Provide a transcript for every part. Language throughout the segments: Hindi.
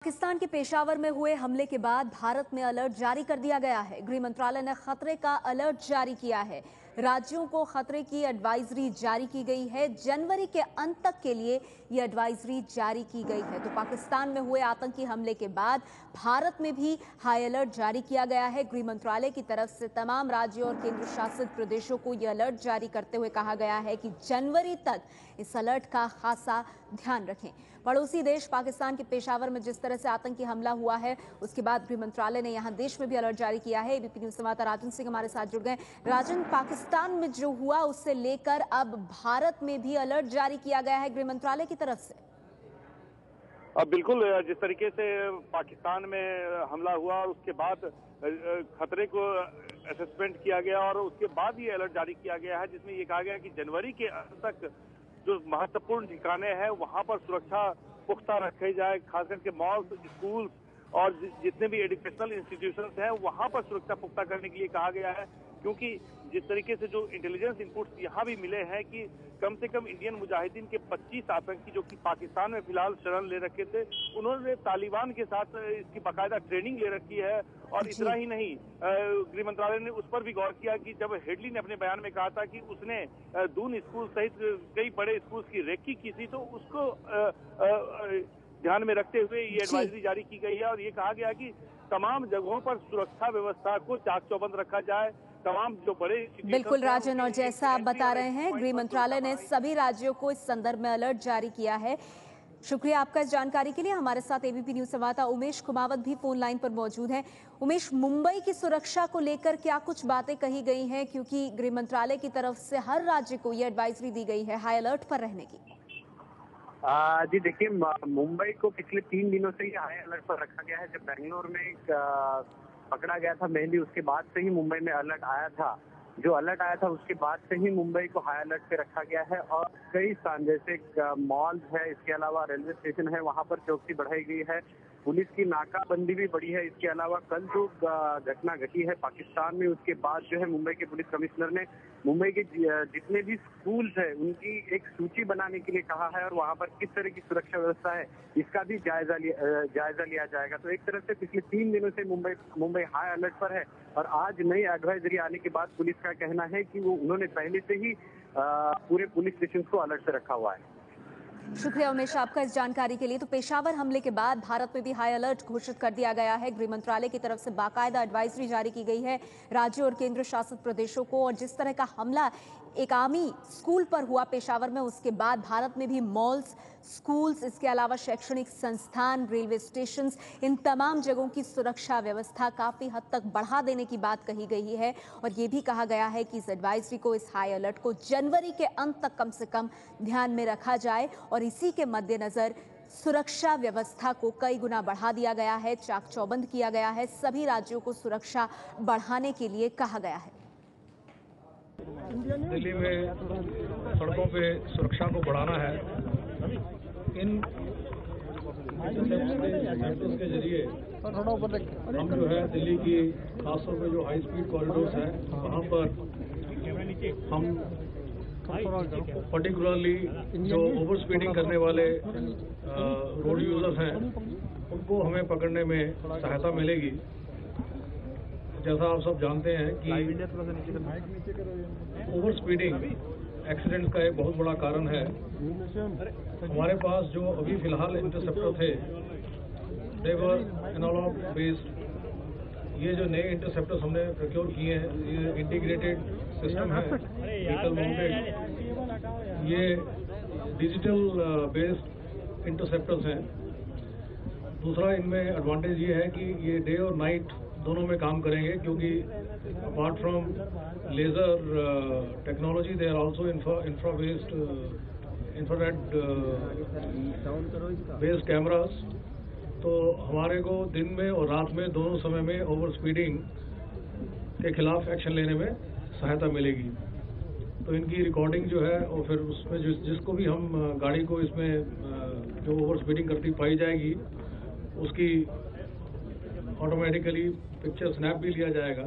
पाकिस्तान के पेशावर में हुए हमले के बाद भारत में अलर्ट जारी कर दिया गया है। गृह मंत्रालय ने खतरे का अलर्ट जारी किया है। राज्यों को खतरे की एडवाइजरी जारी की गई है। जनवरी के अंत तक के लिए यह एडवाइजरी जारी की गई है। तो पाकिस्तान में हुए आतंकी हमले के बाद भारत में भी हाई अलर्ट जारी किया गया है। गृह मंत्रालय की तरफ से तमाम राज्यों और केंद्र शासित प्रदेशों को यह अलर्ट जारी करते हुए कहा गया है कि जनवरी तक इस अलर्ट का खासा ध्यान रखें। पड़ोसी देश पाकिस्तान के पेशावर में जिस तरह से आतंकी हमला हुआ है, उसके बाद गृह मंत्रालय ने यहां देश में भी अलर्ट जारी किया है। एबीपी न्यूज संवाददाता राजन सिंह हमारे साथ जुड़ गए। राजन, पाकिस्तान में जो हुआ उससे लेकर अब भारत में भी अलर्ट जारी किया गया है गृह मंत्रालय की तरफ से। अब बिल्कुल जिस तरीके से पाकिस्तान में हमला हुआ और उसके बाद खतरे को असेसमेंट किया गया और उसके बाद ये अलर्ट जारी किया गया है, जिसमें ये कहा गया कि जनवरी के अंत तक जो महत्वपूर्ण ठिकाने हैं वहां पर सुरक्षा पुख्ता रखी जाए। खास करके मॉल्स, स्कूल्स और जितने भी एजुकेशनल इंस्टीट्यूशंस हैं वहां पर सुरक्षा पुख्ता करने के लिए कहा गया है, क्योंकि जिस तरीके से जो इंटेलिजेंस इनपुट्स यहाँ भी मिले हैं कि कम से कम इंडियन मुजाहिदीन के 25 आतंकी जो कि पाकिस्तान में फिलहाल शरण ले रखे थे, उन्होंने तालिबान के साथ इसकी बाकायदा ट्रेनिंग ले रखी है। और इतना ही नहीं, गृह मंत्रालय ने उस पर भी गौर किया कि जब हेडली ने अपने बयान में कहा था कि उसने दून स्कूल सहित कई बड़े स्कूल्स की रेकी की थी, तो उसको ध्यान में रखते हुए ये एडवाइजरी जारी की गई है और ये कहा गया कि तमाम जगहों पर सुरक्षा व्यवस्था को चाक चौबंद रखा जाए। तमाम जो बड़े बिल्कुल राजन, और जैसा आप बता रहे हैं गृह मंत्रालय ने सभी राज्यों को इस संदर्भ में अलर्ट जारी किया है। शुक्रिया आपका इस जानकारी के लिए। हमारे साथ एबीपी न्यूज संवाददाता उमेश कुमावत भी फोन लाइन पर मौजूद हैं। उमेश, मुंबई की सुरक्षा को लेकर क्या कुछ बातें कही गई हैं, क्योंकि गृह मंत्रालय की तरफ से हर राज्य को यह एडवाइजरी दी गई है हाई अलर्ट पर रहने की। जी देखिए, मुंबई को पिछले 3 दिनों से ही हाई अलर्ट पर रखा गया है। जब बेंगलोर में पकड़ा गया था मेहंदी, उसके बाद से ही मुंबई में अलर्ट आया था। जो अलर्ट आया था उसके बाद से ही मुंबई को हाई अलर्ट पे रखा गया है और कई स्थान जैसे मॉल है, इसके अलावा रेलवे स्टेशन है, वहां पर चौकसी बढ़ाई गई है। पुलिस की नाकाबंदी भी बढ़ी है। इसके अलावा कल जो घटना घटी है पाकिस्तान में, उसके बाद जो है मुंबई के पुलिस कमिश्नर ने मुंबई के जितने भी स्कूल्स है उनकी एक सूची बनाने के लिए कहा है और वहां पर किस तरह की सुरक्षा व्यवस्था है इसका भी जायजा लिया जाएगा। तो एक तरह से पिछले 3 दिनों से मुंबई हाई अलर्ट पर है और आज नई एडवाइजरी आने के बाद पुलिस का कहना है कि उन्होंने पहले से ही पूरे पुलिस स्टेशन को अलर्ट पे रखा हुआ है। शुक्रिया उमेश आपका इस जानकारी के लिए। तो पेशावर हमले के बाद भारत में भी हाई अलर्ट घोषित कर दिया गया है। गृह मंत्रालय की तरफ से बाकायदा एडवाइजरी जारी की गई है राज्यों और केंद्र शासित प्रदेशों को। और जिस तरह का हमला एक आर्मी स्कूल पर हुआ पेशावर में, उसके बाद भारत में भी मॉल्स, स्कूल्स, इसके अलावा शैक्षणिक संस्थान, रेलवे स्टेशन, इन तमाम जगहों की सुरक्षा व्यवस्था काफी हद तक बढ़ा देने की बात कही गई है। और ये भी कहा गया है कि इस एडवाइजरी को, इस हाई अलर्ट को जनवरी के अंत तक कम से कम ध्यान में रखा जाए और इसी के मद्देनजर सुरक्षा व्यवस्था को कई गुना बढ़ा दिया गया है, चाक चौबंद किया गया है। सभी राज्यों को सुरक्षा बढ़ाने के लिए कहा गया है। दिल्ली में सड़कों पे सुरक्षा को बढ़ाना है। इन के जरिए हम जो है दिल्ली की खासतौर पर जो हाई स्पीड कॉरिडोर्स हैं वहाँ पर हम पर्टिकुलरली जो ओवर स्पीडिंग करने वाले रोड यूजर्स हैं उनको हमें पकड़ने में सहायता मिलेगी। जैसा आप सब जानते हैं कि ओवर स्पीडिंग एक्सीडेंट का एक बहुत बड़ा कारण है। हमारे पास जो अभी फिलहाल इंटरसेप्टर थे, दे वर एनालॉग बेस्ड। ये जो नए इंटरसेप्टर्स हमने प्रोक्योर किए हैं, ये इंटीग्रेटेड सिस्टम है, व्हीकल माउंटेड। ये डिजिटल बेस्ड इंटरसेप्टर्स हैं। दूसरा इनमें एडवांटेज ये है कि ये डे और नाइट दोनों में काम करेंगे, क्योंकि apart from laser technology they are also infra based infrared based cameras. तो हमारे को दिन में और रात में दोनों समय में ओवर स्पीडिंग के खिलाफ एक्शन लेने में सहायता मिलेगी। तो इनकी रिकॉर्डिंग जो है और फिर उसमें जिसको भी हम गाड़ी को इसमें जो ओवर स्पीडिंग करती पाई जाएगी उसकी ऑटोमेटिकली पिक्चर स्नैप भी लिया जाएगा।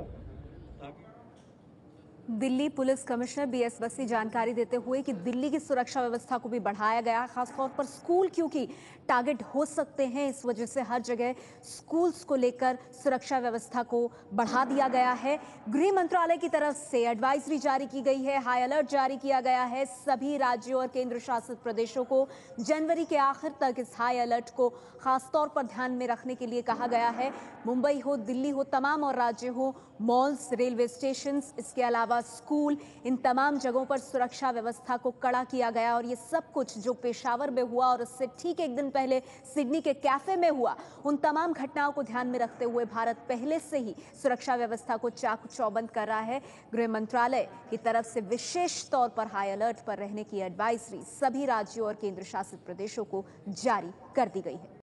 Delhi police commissioner BS Bassi जानकारी देते हुए कि दिल्ली की सुरक्षा व्यवस्था को भी बढ़ाया गया है, खासतौर पर स्कूल क्योंकि टारगेट हो सकते हैं, इस वजह से हर जगह स्कूल्स को लेकर सुरक्षा व्यवस्था को बढ़ा दिया गया है। गृह मंत्रालय की तरफ से एडवाइजरी जारी की गई है, हाई अलर्ट जारी किया गया है। सभी राज्यों और केंद्र शासित प्रदेशों को जनवरी के आखिर तक इस हाई अलर्ट को खासतौर पर ध्यान में रखने के लिए कहा गया है। मुंबई हो, दिल्ली हो, तमाम और राज्य हो, मॉल्स, रेलवे स्टेशन, इसके अलावा स्कूल, इन तमाम जगहों पर सुरक्षा व्यवस्था को कड़ा किया गया। और ये सब कुछ जो पेशावर में हुआ और उससे ठीक एक दिन पहले सिडनी के कैफे में हुआ, उन तमाम घटनाओं को ध्यान में रखते हुए भारत पहले से ही सुरक्षा व्यवस्था को चाक चौबंद कर रहा है। गृह मंत्रालय की तरफ से विशेष तौर पर हाई अलर्ट पर रहने की एडवाइजरी सभी राज्यों और केंद्र शासित प्रदेशों को जारी कर दी गई है।